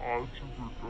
आजू बेटा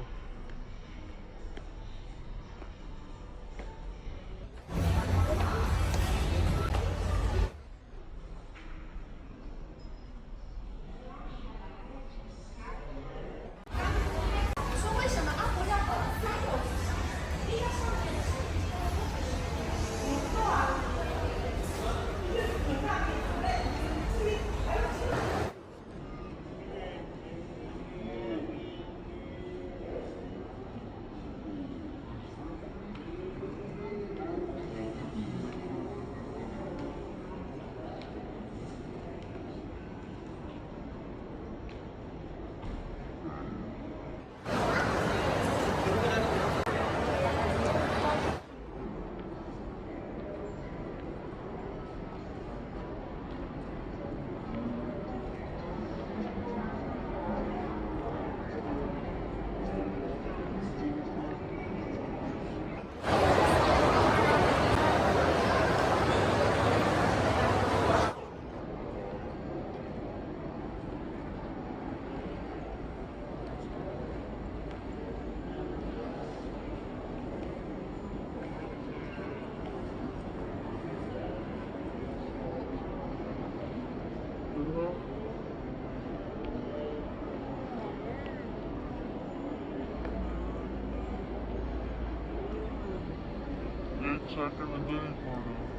एक सेकंड इधर ही खड़ा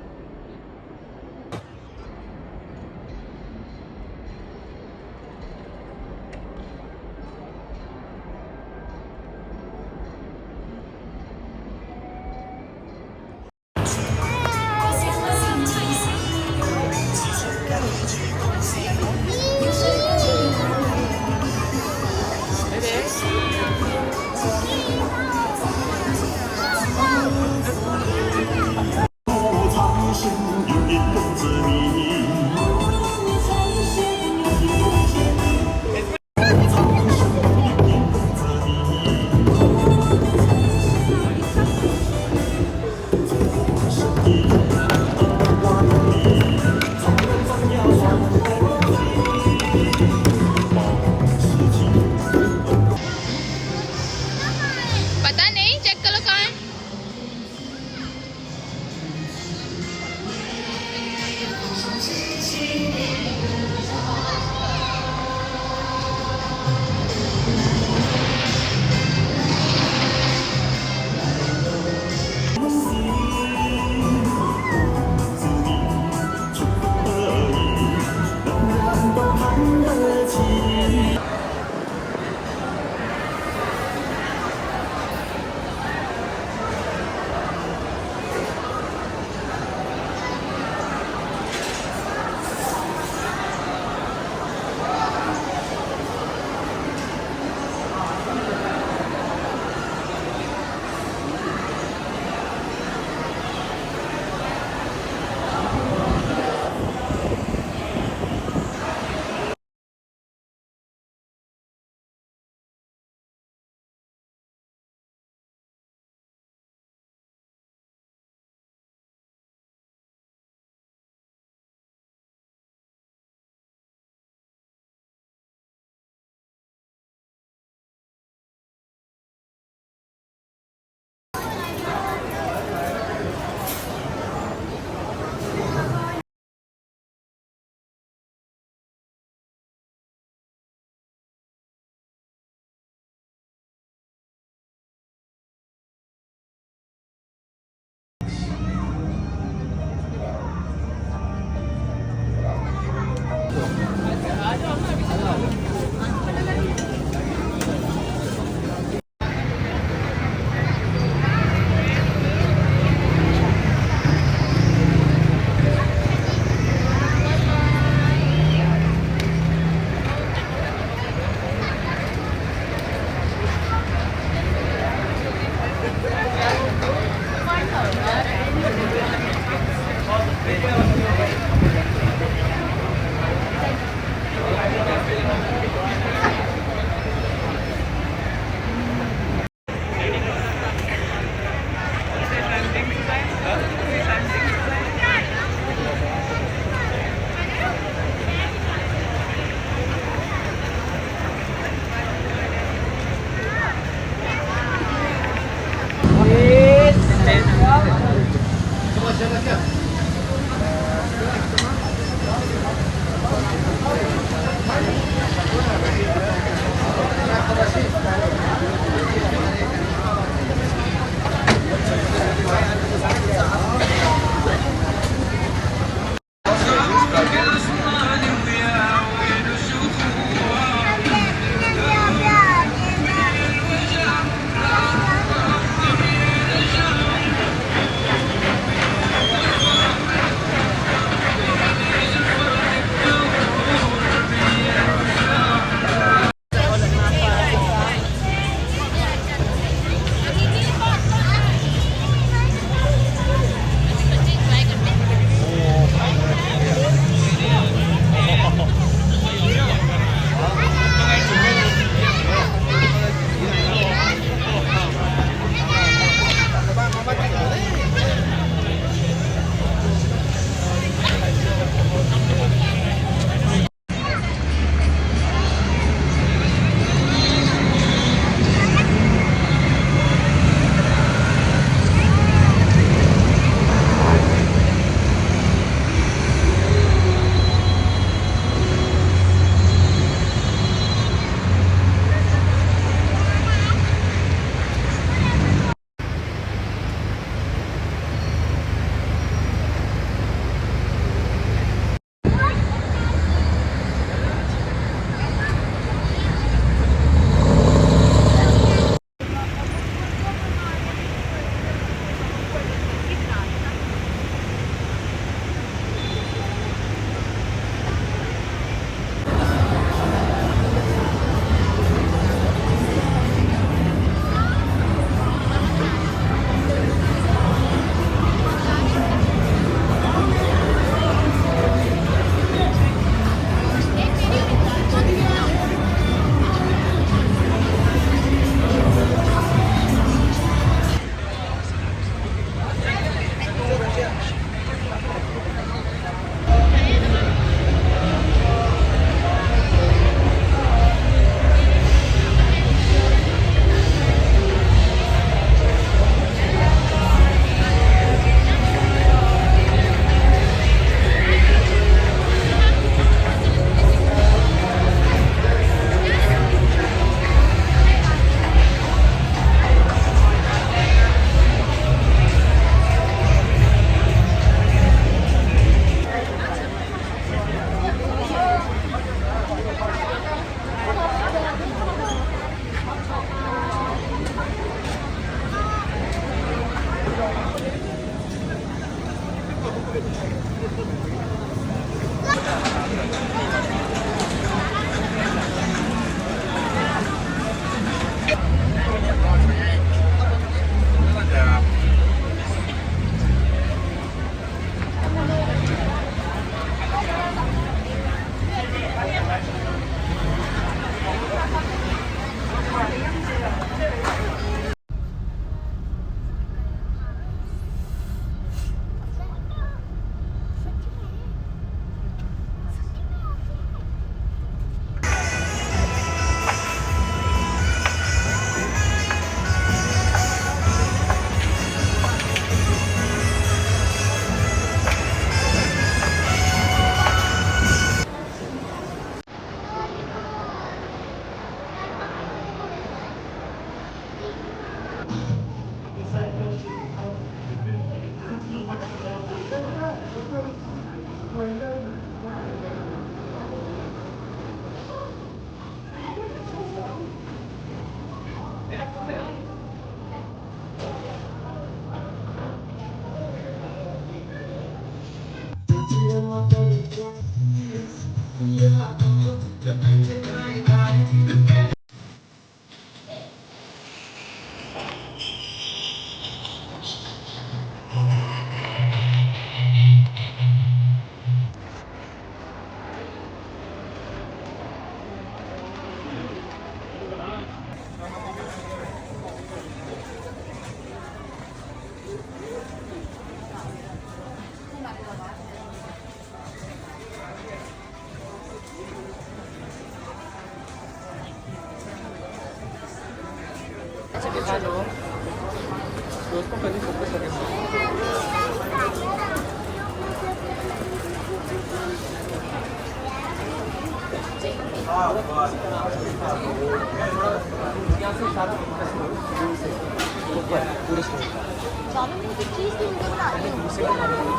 चाउमीन की चीज़ भी मुझे बनानी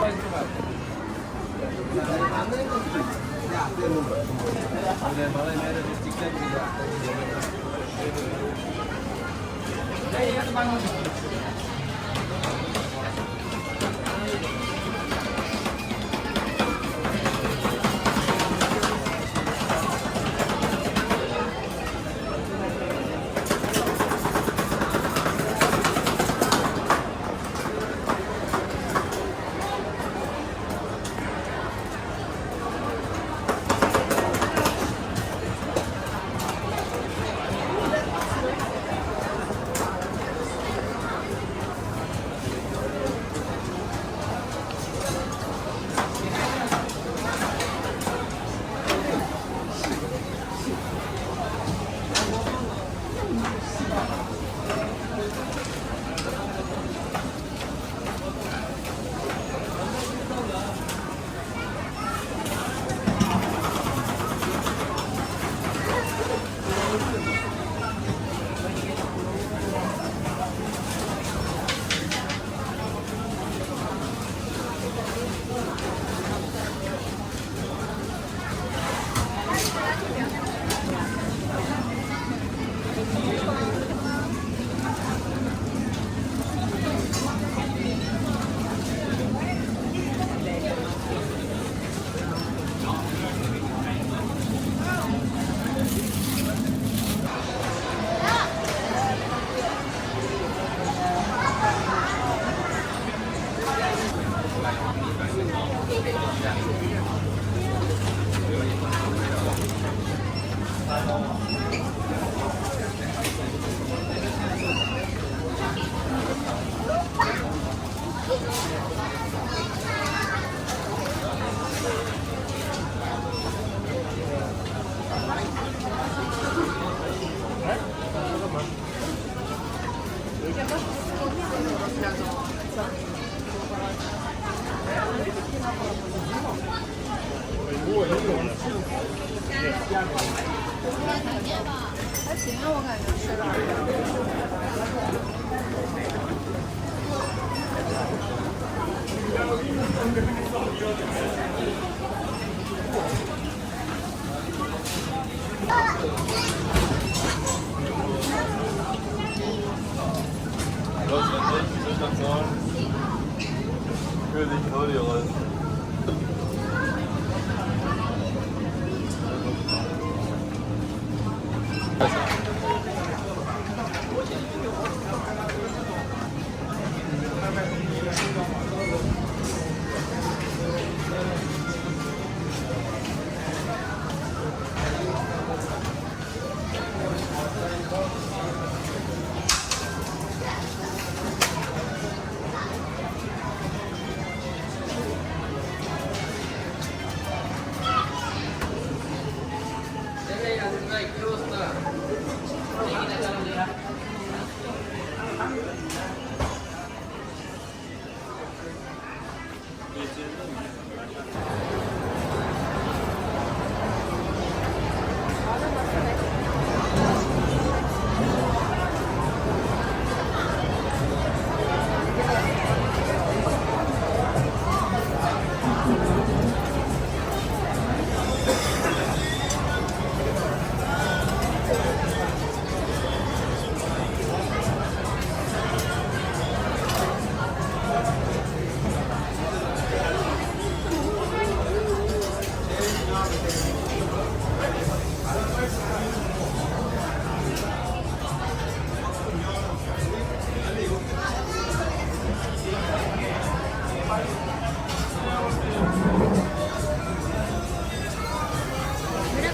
还行啊，我感觉吃Für dich, Leute.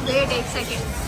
वेट एक सेकेंड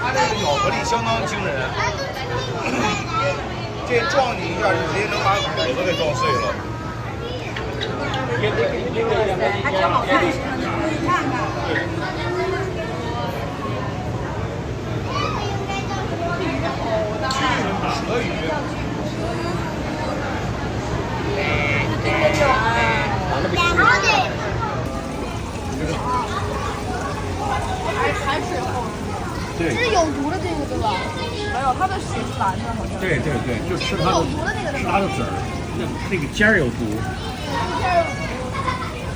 它这个咬合力相当惊人，这撞你一下就直接能把骨头给撞碎了。还挺好看，可以看看。蛇鱼。还是厚。对，这是有毒的这个对吧？没有，它的血是蓝的，好像。对对对，就吃它的，吃它的籽儿，那个尖儿有毒。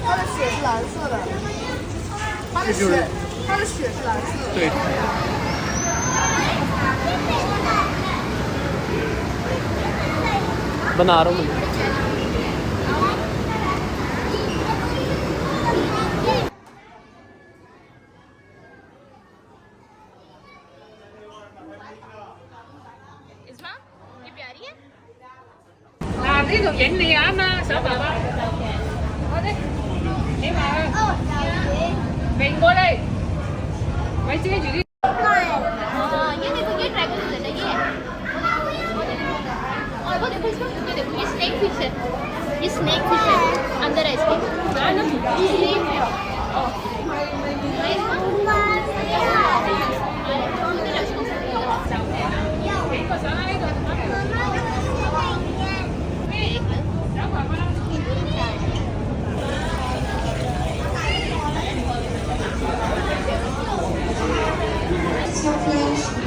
它的血是蓝色的，它的血是蓝色的。对。बना रहा हूँ嗱，呢度影你眼啦，小爸爸。我哋起埋佢，明過嚟，咪遮住啲。ये देखो ये ड्रैगन फिश है ये और वो देखो इसमें ये देखो ये स्नेक फिश है ये स्नेक फिश है अंदर है इसके snake है小 On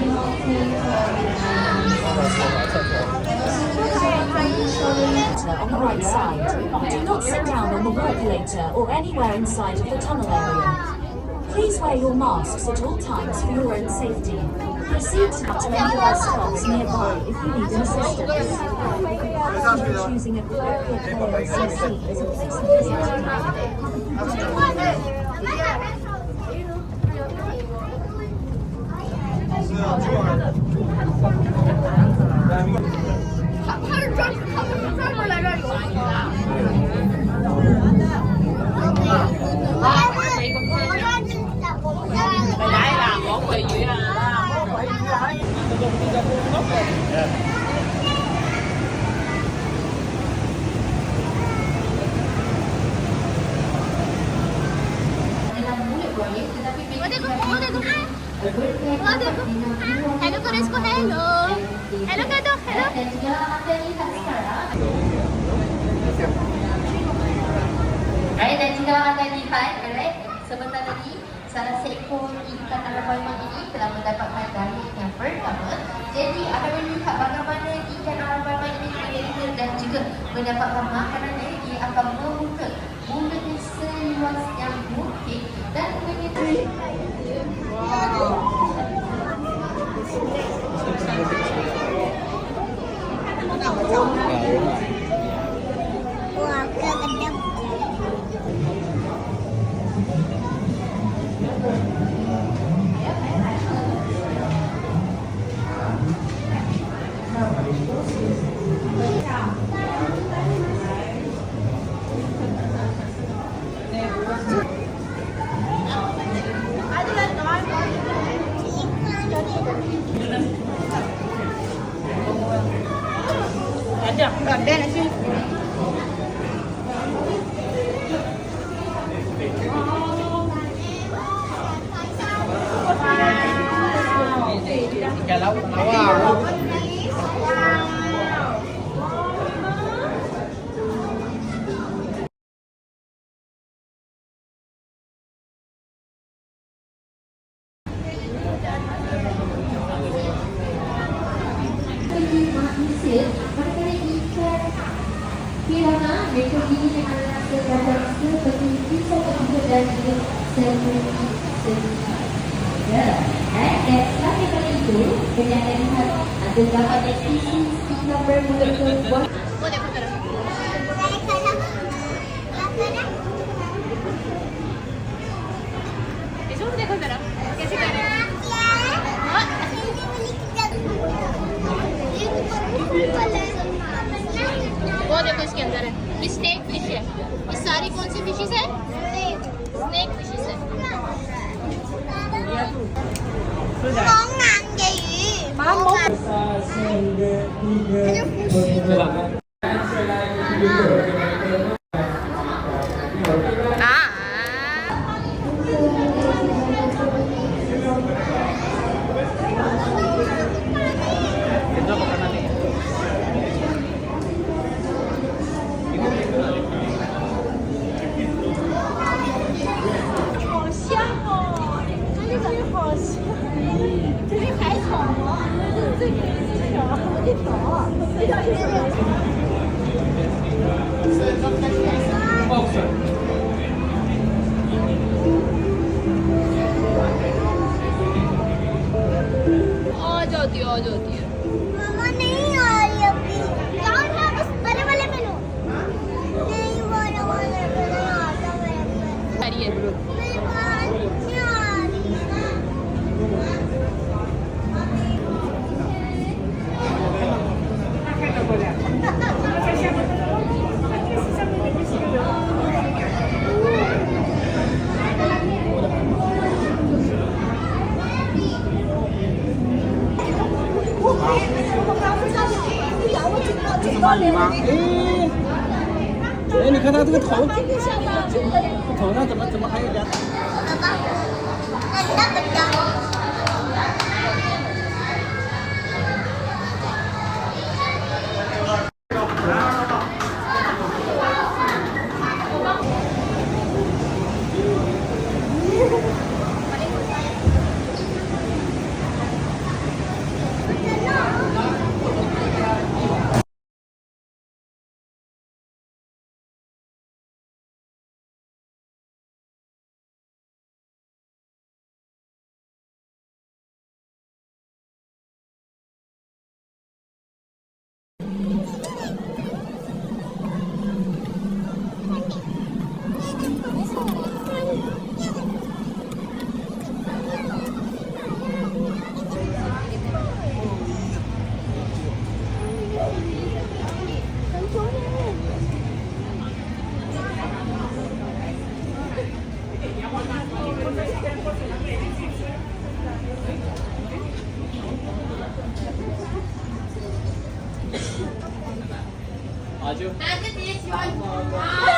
the right side. Do not sit down on the percolator or anywhere inside of the tunnel area. Please wear your masks at all times for your own safety. Proceed to any of our stops nearby if you need assistance. Choosing appropriate ALCC is a pleasant Hello करो इसको hello hello कर दो hello Baik, dan jika anda lihat, alright, sebentar lagi salah seekor ikan arapaima ini telah mendapatkan darah yang pertama. Jadi anda boleh lihat bagaimana ikan arapaima ini mengalir dan juga mendapatkan makanannya. Ia akan membuka mulutnya seluas yang mungkin dan menyentuh. Kirana, metode ini adalah sebagai seperti pisau ketiga dan juga dan selain daripada itu, kenyataan lihat ada dapat aktiviti kita bermula ke buat. इसको देखो जरा कैसे कर रहे हैं वो देखो इसके अंदर है ये स्नेक फिश है ये सारी कौन सी फिशेस है स्नेक फिशेस है आ जाती है मामा नहीं आ रही अभी यार है बस बड़े वाले में लो नहीं वाला वाले में नहीं आता मेरे पे आ रही है नहीं आ रही蚂蚁吗？哎，你看它这个头上怎么还有点？爸爸那个的 아주. 나한테 되게 좋아하는